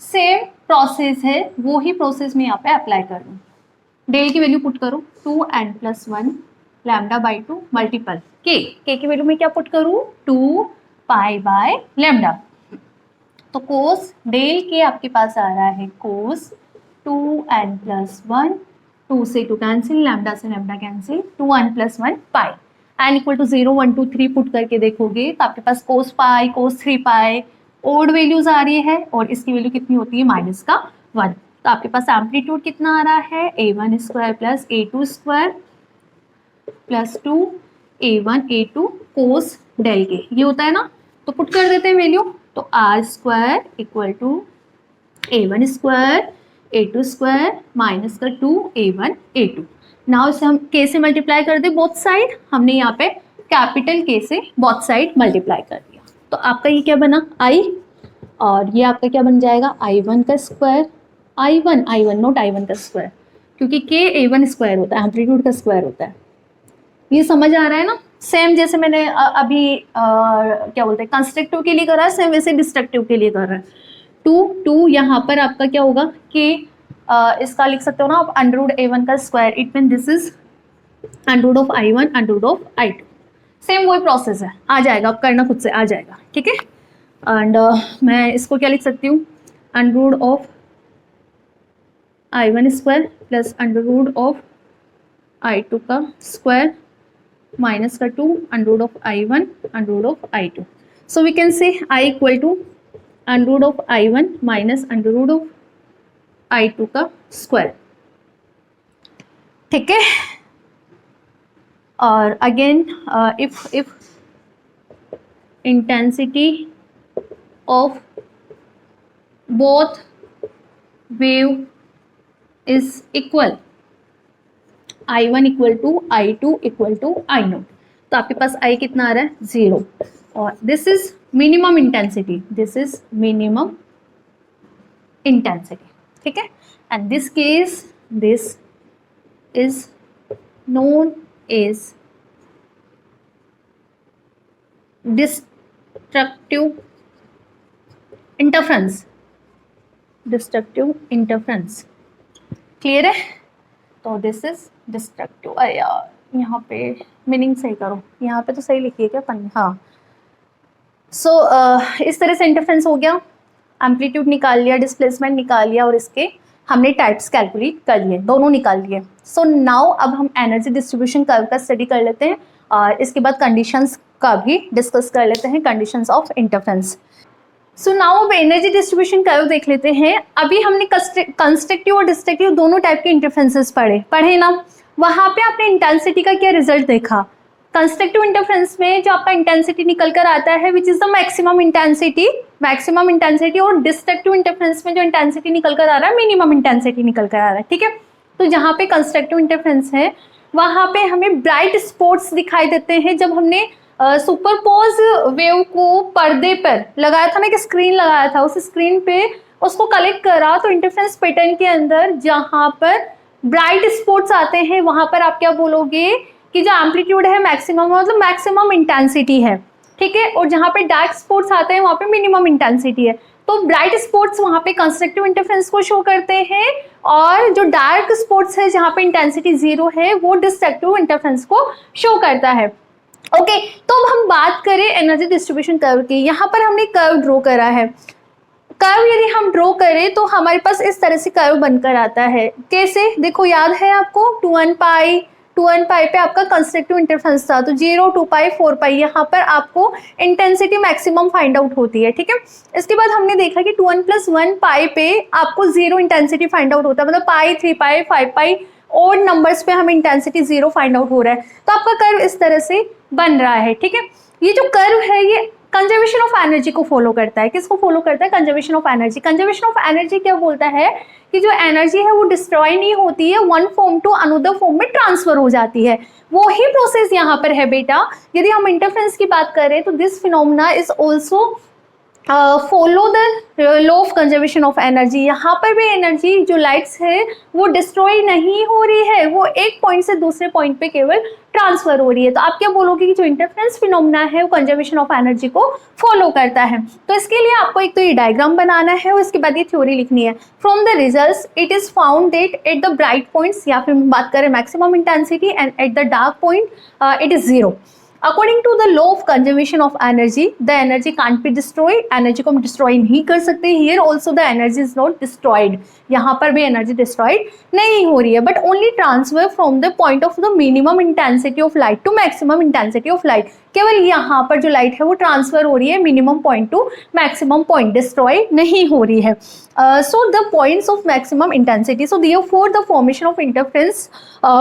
सेम प्रोसेस है, वो ही प्रोसेस में यहाँ पे अप्लाई कर रही हूँ। डेल की वैल्यू पुट करो 2n+1 लैम्डा बाई 2 मल्टीपल के की वैल्यू में क्या पुट करूँ 2 पाई बाय लैम्डा, तो कोस डेल के आपके पास आ रहा है कोस 2n+1, 2 से 2 कैंसिल, लैम्डा से lambda cancel, 2n+1 pi, n equal to 0 1 2 3 put करके देखोगे तो आपके पास कोस पाई कोस 3 पाई ओड वैल्यूज आ रही है, और इसकी वैल्यू कितनी होती है -1, तो आपके पास एम्पलीट्यूड कितना आ रहा है a1 square plus a2 square plus 2 a1 a2 कोस डेल के, ये होता है ना, तो पुट कर देते हैं वैल्यू, तो r square equal to a1 square a2 square minus का 2 a1 a2। नाउ इसे हम k से मल्टीप्लाई कर दे बोथ साइड, हमने यहाँ पे कैपिटल K से बोथ साइड मल्टीप्लाई कर दिया, तो आपका ये क्या बना I, और ये आपका क्या बन जाएगा I1 का स्क्वायर, I1 नोट I1 का स्क्वायर, क्योंकि K A1 स्क्वायर होता है, एम्पलीट्यूड का स्क्वायर होता है, ये समझ आ रहा है ना। सेम जैसे मैंने अभी क्या बोलते हैं कंस्ट्रक्टिव के लिए करा है, सेम वैसे डिस्ट्रक्टिव के लिए कर रहा है। 2 यहाँ पर आपका क्या होगा कि इसका लिख सकते हो ना आप √A1 का square, it mean this is √I1 √I2, same वही प्रोसेस है, आ जाएगा, आप करना खुद से आ जाएगा, ठीक है। एंड मैं इसको क्या लिख सकती हूँ √I1 स्क्वायर प्लस √I2 का स्क्वायर माइनस का 2 √I1 √I2, so we can say I equal to √I1 minus √I2 का स्क्वायर, ठीक है। और again if intensity of both wave is equal, I1 equal to I2 equal to I naught, तो आपके पास I कितना आ रहा है 0, और this is minimum intensity, this is minimum intensity, ठीक है। And this case this is known as destructive interference, clear है। तो दिस इज डिस्ट्रक्टिव, अरे यार यहाँ पे मीनिंग सही करो, यहाँ पे तो सही लिखिए क्या पन्ने, हाँ। सो इस तरह से इंटरफेरेंस हो गया, एम्पलीट्यूड निकाल लिया, डिस्प्लेसमेंट निकाल लिया, और इसके हमने टाइप्स कैलकुलेट कर लिए, दोनों निकाल लिए। सो नाउ अब हम एनर्जी डिस्ट्रीब्यूशन कर्व का स्टडी कर लेते हैं, और इसके बाद कंडीशंस का भी डिस्कस कर लेते हैं, conditions of interference. So now अब एनर्जी डिस्ट्रीब्यूशन कर्व देख लेते हैं। अभी हमने कंस्ट्रक्टिव और डिस्ट्रक्टिव दोनों टाइप के इंटरफेरेंसेस पढ़े ना, वहाँ पे आपने इंटेंसिटी का क्या रिजल्ट देखा, कंस्ट्रक्टिव इंटरफ्रेंस में जो आपका इंटेंसिटी निकल कर आता है which is the maximum intensity, और डिस्ट्रक्टिव इंटरफ्रेंस में जो इंटेंसिटी निकल कर आ रहा है मिनिमम इंटेंसिटी निकल कर आ रहा है, ठीक है। तो जहाँ पे कंस्ट्रक्टिव इंटरफ्रेंस है वहाँ पे हमें ब्राइट स्पॉट्स दिखाई देते हैं। जब हमने सुपरपोज वेव को पर्दे पर लगाया था ना, कि स्क्रीन लगाया था, उस स्क्रीन पे उसको कलेक्ट करा, तो इंटरफ्रेंस पैटर्न के अंदर जहाँ पर ब्राइट स्पॉट्स आते हैं वहां पर आप क्या बोलोगे कि जो एम्पलीट्यूड है मैक्सिमम, मतलब मैक्सिमम इंटेंसिटी है, ठीक है। और जहाँ पे डार्क स्पॉट्स आते हैं वहाँ पे मिनिमम इंटेंसिटी है। तो ब्राइट स्पॉट्स वहाँ पे कंस्ट्रक्टिव इंटरफ्रेंस को शो करते हैं, और जो डार्क स्पॉट्स है जहाँ पे इंटेंसिटी 0 है वो डिस्ट्रक्टिव इंटरफ्रेंस को शो करता है। ओके, तो अब हम बात करें एनर्जी डिस्ट्रीब्यूशन कर्व की। यहाँ पर हमने कर्व ड्रॉ करा है। कर्व यदि हम ड्रॉ करें तो हमारे पास इस तरह से कर्व बनकर आता है। कैसे, देखो याद है आपको 2n पाई पे आपका कंस्ट्रक्टिव इंटरफ्रेंस था, तो 0, 2 पाई, 4 पाई, यहाँ पर आपको इंटेंसिटी मैक्सिमम फाइंड आउट होती है, ठीक है। इसके बाद हमने देखा कि 2n + 1 पाई पे आपको 0 इंटेंसिटी फाइंड आउट होता है, मतलब पाई, 3 पाई, 5 पाई और नंबर्स पे हमें इंटेंसिटी 0 फाइंड आउट हो रहा है। तो आपका कर्व इस तरह से बन रहा है, ठीक है। ये जो कर्व है ये कंजर्वेशन ऑफ एनर्जी को फॉलो करता है। किसको फॉलो करता है? Conservation of energy. Conservation of energy क्या बोलता है कि जो एनर्जी है वो डिस्ट्रॉय नहीं होती है, one form to another form में ट्रांसफर हो जाती है। वो ही प्रोसेस यहाँ पर है बेटा। यदि हम इंटरफेरेंस की बात करें तो this phenomena is also follow the law of conservation of energy. यहाँ पर भी एनर्जी जो लाइट्स है वो डिस्ट्रॉय नहीं हो रही है, वो एक पॉइंट से दूसरे पॉइंट पे केवल ट्रांसफर हो रही है। तो आप क्या बोलोगे कि जो इंटरफेरेंस फिनोमेना है वो कंजर्वेशन ऑफ एनर्जी को फॉलो करता है। तो इसके लिए आपको एक तो ये डायग्राम बनाना है और इसके बाद ये थ्योरी लिखनी है। From the results it is found that at the bright points, या फिर बात करें maximum intensity, and at the dark point it is 0। According to the law of conservation of energy, the energy can't be destroyed. Energy को हम destroy नहीं कर सकते। Here also the energy is not destroyed. यहाँ पर भी energy destroyed नहीं हो रही है, but only transfer from the point of the minimum intensity of light to maximum intensity of light. केवल यहाँ पर जो लाइट है वो ट्रांसफर हो रही है minimum point two maximum point, destroy नहीं हो रही है। So the points of maximum intensity. So therefore the formation of interference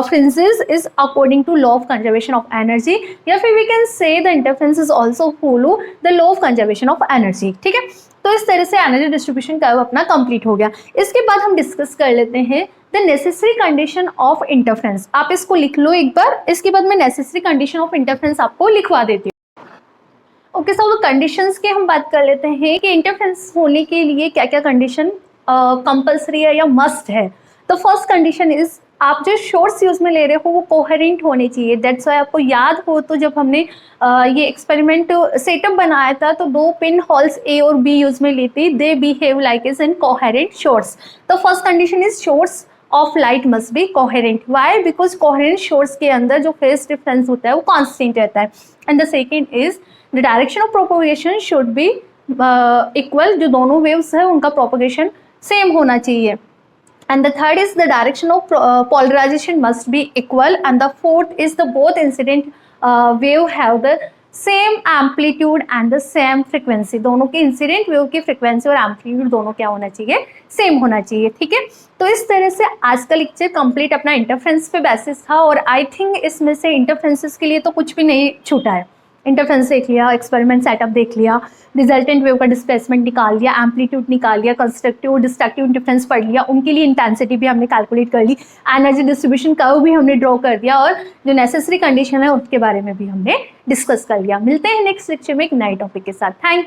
fringes is according to law of conservation of energy. या फिर we can say the interference is also follow the law of conservation of energy. ठीक है, तो इस तरह से energy distribution curve अपना complete हो गया। इसके बाद हम डिस्कस कर लेते हैं the necessary condition of interference. आप इसको लिख लो एक बार, इसके बाद मैं नेसेसरी कंडीशन ऑफ इंटरफेरेंस आपको लिखवा देती हूँ। ओके, सो कंडीशंस की हम बात कर लेते हैं कि इंटरफेरेंस होने के लिए क्या क्या कंडीशन कंपल्सरी है या मस्ट है। तो फर्स्ट कंडीशन इज आप जो शॉर्ट्स यूज में ले रहे हो वो कोहेरेंट होने चाहिए। दैट्स व्हाई आपको याद हो तो जब हमने ये एक्सपेरिमेंट सेटअप बनाया था तो 2 पिन होल्स ए और बी यूज में ली थी, they behave like is incoherent sources. तो first condition is sources of light must be coherent. Why? Because coherent sources के अंदर जो फेज डिफरेंस होता है वो कॉन्स्टेंट रहता है। And the second is the direction of propagation should be equal. जो दोनों वेव्स है उनका प्रोपोगेशन सेम होना चाहिए। And the third is the direction of polarization must be equal. And the fourth is the both incident wave have the same amplitude and the same frequency. दोनों के incident wave की frequency और amplitude दोनों क्या होना चाहिए? Same होना चाहिए, ठीक है। तो इस तरह से आज का लेक्चर कंप्लीट अपना इंटरफेरेंस पे बेसिस था, और आई थिंक इसमें से इंटरफेरेंसेस के लिए तो कुछ भी नहीं छूटा है। इंटरफेरेंस देख लिया, एक्सपेरिमेंट सेटअप देख लिया, रिजल्टेंट वेव का डिस्प्लेसमेंट निकाल लिया, एम्पलीट्यूड निकाल लिया, कंस्ट्रक्टिव डिस्ट्रक्टिव इंटरफेरेंस पढ़ लिया, उनके लिए इंटेंसिटी भी हमने कैलकुलेट कर ली, एनर्जी डिस्ट्रीब्यूशन कर्व भी हमने ड्रॉ कर दिया, और जो नेसेसरी कंडीशन है उसके बारे में भी हमने डिस्कस कर लिया। मिलते हैं नेक्स्ट लेक्चर में एक नए टॉपिक के साथ। थैंक